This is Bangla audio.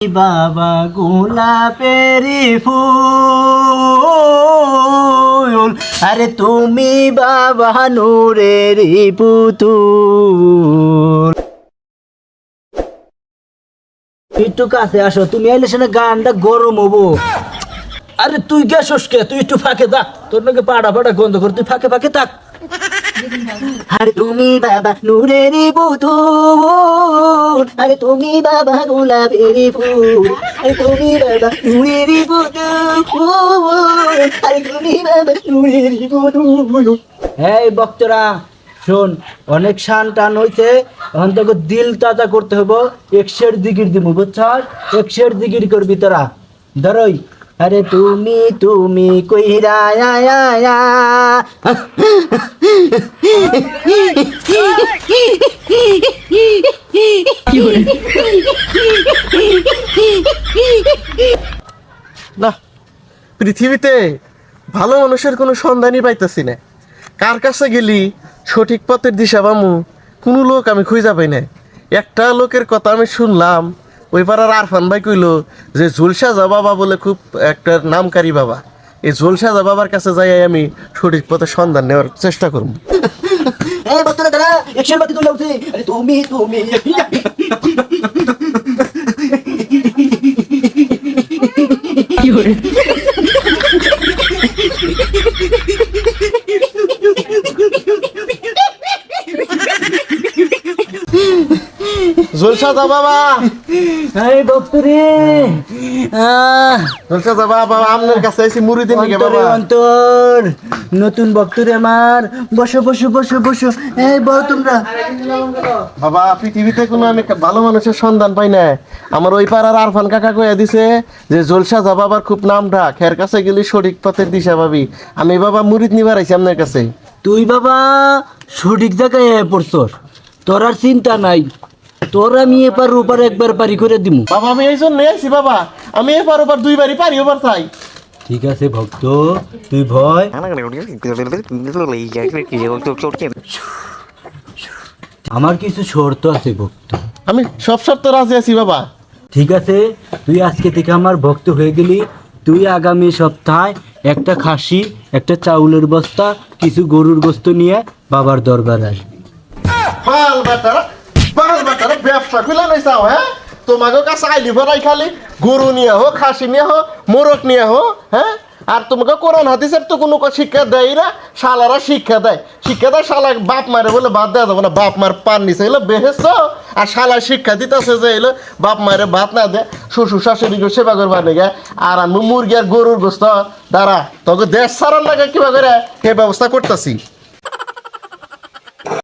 বাবা গোলাপেরি ফুল, আরে তুমি বাবা নূরেরি পুতুল। একটু কাছে আসো, তুমি আইলে সেটা গানটা গরম হবো। আরে তুই গেছস কে? তুই একটু ফাঁকে থাক, তোর নাকি পাড়া পাড়া গন্ধ কর, তুই ফাঁকে ফাঁকে থাক। আরে তুমি বাবা নূরেরি পুতুল, আরে তুমি বাবা গোলাপেরি ফুল, আরে তুমি বাবা নূরেরি পুতুল, আরে তুমি বাবা নূরেরি পুতুল। এই ভক্তরা শোন, অনেক শান টান হইছে, এখন তোকে দিল তাজা করতে হবো। 100 দিগির দিব, বুঝছস? 100 দিগির করবি তোরা। ধরই, আরে তুমি তুমি কইরা আয়া। না, পৃথিবীতে ভালো মানুষের কোনো সন্ধানই পাইতেছি না। কার কাছে গেলি সঠিক পথের দিশা পামু, কোনো লোক আমি খুঁজে পাই না। একটা লোকের কথা আমি শুনলাম, ওই পাড়ার আরফান ভাই কইল যে জুলসাজা বাবা বলে খুব একটা নামকারী বাবা। এই জুলসাজা বাবার কাছে যাই আমি সঠিক পথের সন্ধান নেওয়ার চেষ্টা করবো। এই ভক্তরা দাঁড়া, 100 বাতি তুলে উঠছে। আরে তুমি তুমি জুলসাজা বাবা, এই ভক্তরে জুলসাজা বাবা, আপনার কাছে এসে মুড়ি দিন নাকি বাবা? অন্তর নতুন ভক্তরে আমার, বসো বসো বসো বসো। এই বল তোমরা। বাবা, পৃথিবীতে কোনো আমি ভালো মানুষের সন্ধান পাই না। আমার ওই পাড়ার আরফান কাকা কইয়া দিছে যে জলসাজা বাবার খুব নাম ডাক, এর কাছে গেলি সঠিক পথের দিশা পাবি। আমি বাবা মুরিদ নিবার আইছি আপনার কাছে। তুই বাবা সঠিক জায়গায় পড়ছস, তোর আর চিন্তা নাই, তোর আমি এপার ওপার একবার পারি করে দিমু। বাবা আমি এই জন্য আইছি বাবা, আমি এপার ওপার দুইবারই পারি ওপার চাই। ঠিক আছে ভক্ত, তুই ভয়। আমার কিছু শর্ত আছে ভক্ত। আমি সব শর্ত রাজি আছি বাবা। ঠিক আছে, তুই আজকে থেকে আমার ভক্ত হয়ে গেলি। তুই আগামী সপ্তাহে একটা খাসি, একটা চাউলের বস্তা, কিছু গরুর গোস্ত নিয়ে বাবার দরবার আসবি। বাল বাটারা ব্যবসা খুলে নাই চাও? হ্যাঁ, তোমাকে কাছে আইলি ভরাই খালি গরু নিয়ে হো, খাসি নিয়ে হো, মোরগ নিয়ে হো। হ্যাঁ, আর তোমাকে কোরআন হাদিসের তো কোনো শিক্ষা দেয় না। শালারা শিক্ষা দেয়, শালা বাপ মারে বলে বাদ দেওয়া যাবে না। বাপ মার পান নিছে এলো বেহেস্ত, আর শালা শিক্ষা দিতেছে যে এলো বাপ মারে ভাত না দেয়, শ্বশুর শাশুড়ি সেবা করবার নিগে। আর আমি মুরগি আর গরুর গোস্ত দ্বারা তোকে দেশ সারার লাগে কিবা করে সে ব্যবস্থা করতেছি।